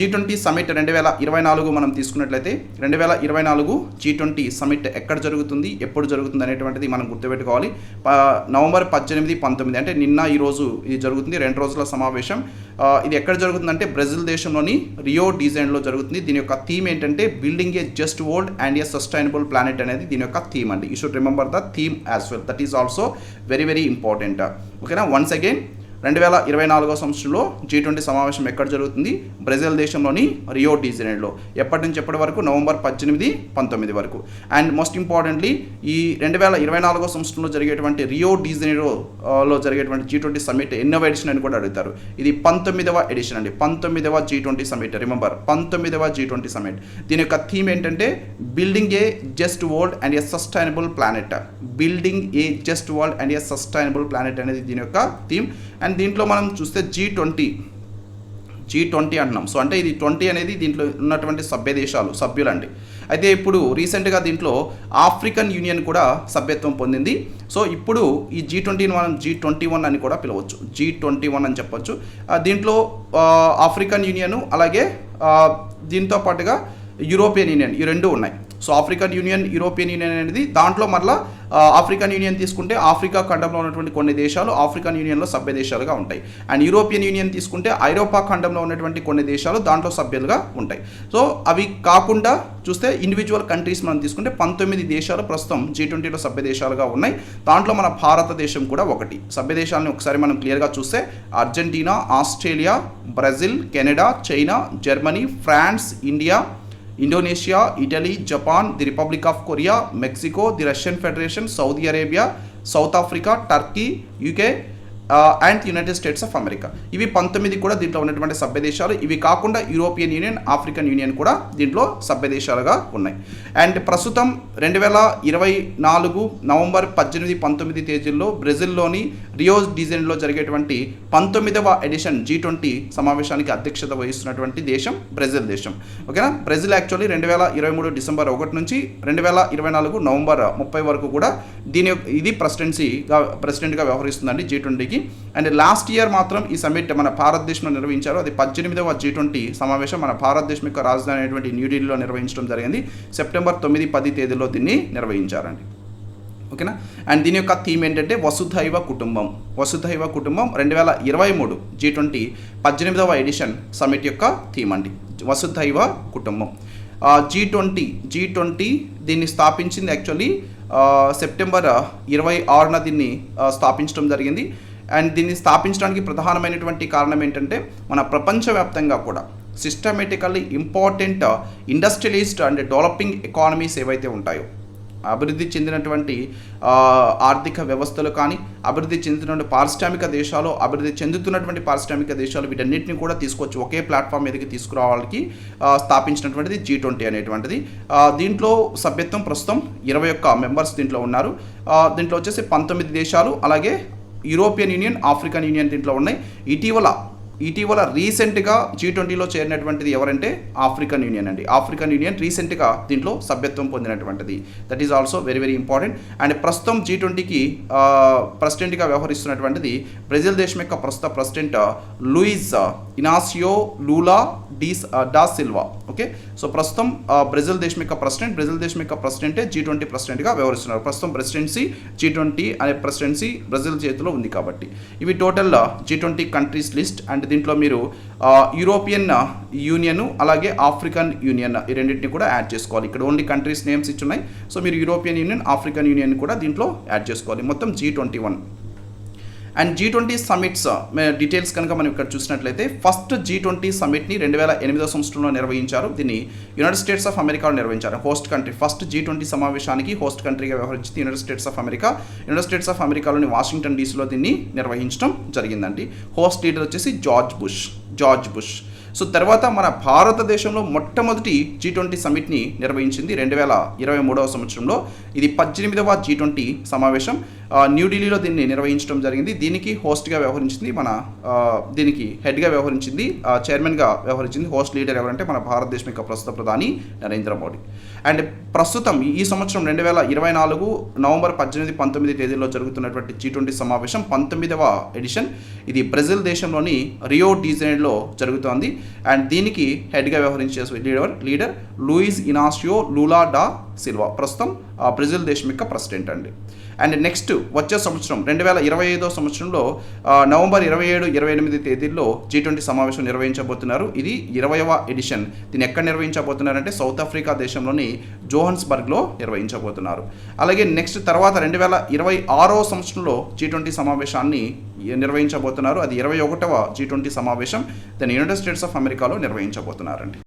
G20 summit 2024 మనం తీసుకున్నట్లయితే 2024 G20 summit ఎక్కడ జరుగుతుంది, ఎప్పుడు జరుగుతుంది అనేటువంటిది మనం గుర్తుపెట్టుకోవాలి. నవంబర్ 18, 19 అంటే నిన్న ఈరోజు ఇది జరుగుతుంది. 2 రోజుల సమావేశం. ఇది ఎక్కడ జరుగుతుందంటే బ్రెజిల్ దేశంలోని రియో డి జనైరోలో జరుగుతుంది. దీని యొక్క థీమ్ ఏంటంటే building a just world and a sustainable planet అనేది దీని యొక్క థీమ్ అండి. You should remember the theme as well. That is also very very important. ఓకేనా. వన్స్ అగైన్ 2024 సంవత్సరంలో G20 సమావేశం ఎక్కడ జరుగుతుంది? బ్రెజిల్ దేశంలోని రియో డి జనైరోలో. ఎప్పటి నుంచి ఎప్పటి వరకు? నవంబర్ 18, 19 వరకు. అండ్ మోస్ట్ ఇంపార్టెంట్లీ ఈ 2024 సంవత్సరంలో జరిగేటువంటి రియో డి జనైరోలో జరిగేటువంటి G20 సమిట్ ఎన్నవ ఎడిషన్ అని కూడా అడుగుతారు. ఇది 19వ ఎడిషన్ అండి. 19వ G20 సమిట్. రిమెంబర్ 19వ G20 సమిట్. దీని యొక్క థీమ్ ఏంటంటే building a just world and a sustainable planet. Building a just world and a sustainable planet అనేది దీని యొక్క థీమ్. అండ్ దీంట్లో మనం చూస్తే G20 అంటున్నాం. సో అంటే ఇది 20 అనేది దీంట్లో ఉన్నటువంటి సభ్యులండి. అయితే ఇప్పుడు రీసెంట్గా దీంట్లో ఆఫ్రికన్ యూనియన్ కూడా సభ్యత్వం పొందింది. సో ఇప్పుడు ఈ G20ని మనం G21 అని కూడా పిలవచ్చు. G21 అని చెప్పొచ్చు. దీంట్లో ఆఫ్రికన్ యూనియన్ అలాగే దీంతో పాటుగా యూరోపియన్ యూనియన్ ఈ రెండు ఉన్నాయి. So African union, European union అనేది దాంట్లో మరలా ఆఫ్రికన్ యూనియన్ తీసుకుంటే ఆఫ్రికా ఖండంలో ఉన్నటువంటి కొన్ని దేశాలు ఆఫ్రికన్ యూనియన్లో సభ్య దేశాలుగా ఉంటాయి. అండ్ యూరోపియన్ యూనియన్ తీసుకుంటే ఐరోపా ఖండంలో ఉన్నటువంటి కొన్ని దేశాలు దాంట్లో సభ్యులుగా ఉంటాయి. సో అవి కాకుండా చూస్తే ఇండివిజువల్ కంట్రీస్ మనం తీసుకుంటే 19 దేశాలు ప్రస్తుతం G20లో సభ్య దేశాలుగా ఉన్నాయి. దాంట్లో మన భారతదేశం కూడా ఒకటి. సభ్య దేశాలను ఒకసారి మనం క్లియర్గా చూస్తే Argentina, Australia, Brazil, Canada, China, Germany, France, India, Indonesia, Italy, Japan, the Republic of Korea, Mexico, the Russian Federation, Saudi Arabia, South Africa, Turkey, UK and United States of America. ఇవి 19 కూడా దీంట్లో ఉన్నటువంటి సభ్య దేశాలు. ఇవి కాకుండా యూరోపియన్ యూనియన్, ఆఫ్రికన్ యూనియన్ కూడా దీంట్లో సభ్య దేశాలుగా ఉన్నాయి. అండ్ ప్రస్తుతం 2024 నవంబర్ 18, 19 తేదీల్లో బ్రెజిల్లోని రియో డి జనైరోలో జరిగేటువంటి 19వ ఎడిషన్ G20 సమావేశానికి అధ్యక్షత వహిస్తున్నటువంటి దేశం బ్రెజిల్ దేశం. ఓకేనా. బ్రెజిల్ యాక్చువల్లీ 2023 డిసెంబర్ 1 నుంచి 2024 నవంబర్ 30 వరకు కూడా ఇది ప్రెసిడెంట్గా వ్యవహరిస్తుందండి G20కి. అండ్ లాస్ట్ ఇయర్ మాత్రం ఈ సమిట్ మన భారతదేశంలో నిర్వహించారు. అది 18వ G20 సమావేశం మన భారతదేశం యొక్క రాజధాని అయినటువంటి న్యూఢిల్లీలో నిర్వహించడం జరిగింది. సెప్టెంబర్ 9, 10 తేదీలో దీన్ని నిర్వహించారండి. ఓకేనా. అండ్ దీని యొక్క థీమ్ ఏంటంటే వసుధైవ కుటుంబం. 2023 G20 18వ ఎడిషన్ సమిట్ యొక్క థీమ్ అండి వసుధైవ కుటుంబం. G20 దీన్ని స్థాపించింది యాక్చువల్లీ సెప్టెంబర్ 26న దీన్ని స్థాపించడం జరిగింది. అండ్ దీన్ని స్థాపించడానికి ప్రధానమైనటువంటి కారణం ఏంటంటే మన ప్రపంచవ్యాప్తంగా కూడా systematically important industrialist and developing economies ఏవైతే ఉంటాయో, అభివృద్ధి చెందినటువంటి ఆర్థిక వ్యవస్థలు కానీ, అభివృద్ధి చెందుతున్నటువంటి పారిశ్రామిక దేశాలు, అభివృద్ధి చెందుతున్నటువంటి పారిశ్రామిక దేశాలు, వీటన్నిటిని కూడా తీసుకొచ్చి ఒకే ప్లాట్ఫామ్ మీదకి తీసుకురావడానికి స్థాపించినటువంటిది G20 అనేటువంటిది. దీంట్లో సభ్యత్వం ప్రస్తుతం 21 మెంబర్స్ దీంట్లో ఉన్నారు. దీంట్లో వచ్చేసి 19 దేశాలు అలాగే యూరోపియన్ యూనియన్, ఆఫ్రికన్ యూనియన్ దీంట్లో ఉన్నాయి. ఇటీవల రీసెంట్గా G20లో చేరినటువంటిది ఎవరంటే ఆఫ్రికన్ యూనియన్ అండి. ఆఫ్రికన్ యూనియన్ రీసెంట్గా దీంట్లో సభ్యత్వం పొందినటువంటిది. That is also very very important. And ప్రస్తుతం G20కి ప్రెసిడెంట్గా వ్యవహరిస్తున్నటువంటిది బ్రెజిల్ దేశం యొక్క ప్రస్తుత president Luiz Inacio Lula da Silva. Okay. So ప్రస్తుతం బ్రెజిల్ దేశం యొక్క ప్రెసిడెంటే G20 ప్రెసిడెంట్గా వ్యవహరిస్తున్నారు. ప్రస్తుతం ప్రెసిడెన్సీ G20 అనే ప్రెసిడెన్సీ బ్రెజిల్ చేతిలో ఉంది కాబట్టి. ఇవి total G20 countries list. And దీంట్లో మీరు యూరోపియన్ యూనియన్ అలాగే ఆఫ్రికన్ యూనియన్ ఈ రెండింటిని కూడా యాడ్ చేసుకోవాలి. ఇక్కడ ఓన్లీ కంట్రీస్ నేమ్స్ ఇచ్చున్నాయి. సో మీరు యూరోపియన్ యూనియన్, ఆఫ్రికన్ యూనియన్ కూడా దీంట్లో యాడ్ చేసుకోవాలి. మొత్తం G21. And G20 summits details కనుక మనం ఇక్కడ చూసినట్లయితే ఫస్ట్ G20 సమిట్ని 2008వ సంవత్సరంలో నిర్వహించారు. దీన్ని యునైటెడ్ స్టేట్స్ ఆఫ్ అమెరికాలో నిర్వహించారు. హోస్ట్ కంట్రీ ఫస్ట్ G20 సమావేశానికి హోస్ట్ కంట్రీగా వ్యవహరించింది United States of America. United States of అమెరికాలోని వాషింగ్టన్ డీసీలో దీన్ని నిర్వహించడం జరిగిందండి. హోస్ట్ లీడర్ వచ్చేసి జార్జ్ బుష్. సో తర్వాత మన భారతదేశంలో మొట్టమొదటి G20 సమిట్ని నిర్వహించింది 2023వ సంవత్సరంలో. ఇది 18వ G20 సమావేశం న్యూఢిల్లీలో దీన్ని నిర్వహించడం జరిగింది. దీనికి హోస్ట్గా వ్యవహరించింది దీనికి హెడ్గా వ్యవహరించింది, చైర్మన్గా వ్యవహరించింది. హోస్ట్ లీడర్ ఎవరంటే మన భారతదేశం యొక్క ప్రస్తుత ప్రధాని నరేంద్ర మోడీ. అండ్ ప్రస్తుతం ఈ సంవత్సరం 2024 నవంబర్ 18, 19 తేదీల్లో జరుగుతున్నటువంటి G20 సమావేశం 19వ ఎడిషన్. ఇది బ్రెజిల్ దేశంలోని రియో డి జనైరోలో జరుగుతోంది. అండ్ దీనికి హెడ్గా వ్యవహరించే leader Luiz Inacio Lula da Silva, ప్రస్తుతం బ్రెజిల్ దేశం యొక్క ప్రెసిడెంట్ అండి. అండ్ నెక్స్ట్ వచ్చే సంవత్సరం 2025 సంవత్సరంలో నవంబర్ 27, 28 తేదీల్లో G20 సమావేశం నిర్వహించబోతున్నారు. ఇది 20వ ఎడిషన్. దీన్ని ఎక్కడ నిర్వహించబోతున్నారంటే సౌత్ ఆఫ్రికా దేశంలోని జోహన్స్బర్గ్లో నిర్వహించబోతున్నారు. అలాగే నెక్స్ట్ తర్వాత 2026 సంవత్సరంలో G20 సమావేశాన్ని నిర్వహించబోతున్నారు. అది 21వ G20 సమావేశం దాన్ని యునైటెడ్ స్టేట్స్ ఆఫ్ అమెరికాలో నిర్వహించబోతున్నారండి.